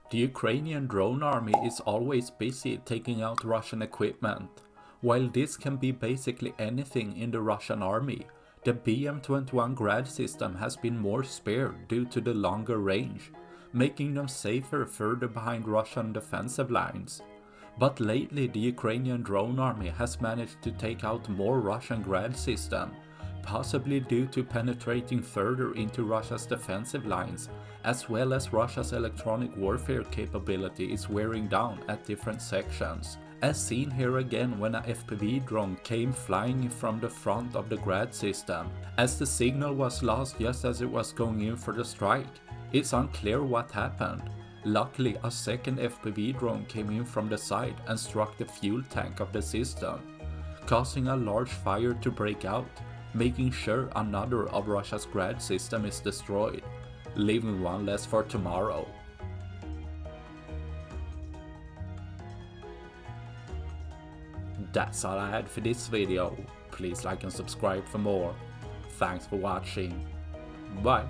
The Ukrainian drone army is always busy taking out Russian equipment. While this can be basically anything in the Russian army, the BM-21 Grad system has been more spared due to the longer range, making them safer further behind Russian defensive lines. But lately the Ukrainian drone army has managed to take out more Russian Grad system, possibly due to penetrating further into Russia's defensive lines, as well as Russia's electronic warfare capability is wearing down at different sections. As seen here again when a FPV drone came flying from the front of the Grad system, as the signal was lost just as it was going in for the strike. It's unclear what happened. Luckily, a second FPV drone came in from the side and struck the fuel tank of the system, causing a large fire to break out, making sure another of Russia's Grad system is destroyed, leaving one less for tomorrow. That's all I had for this video. Please like and subscribe for more. Thanks for watching. Bye.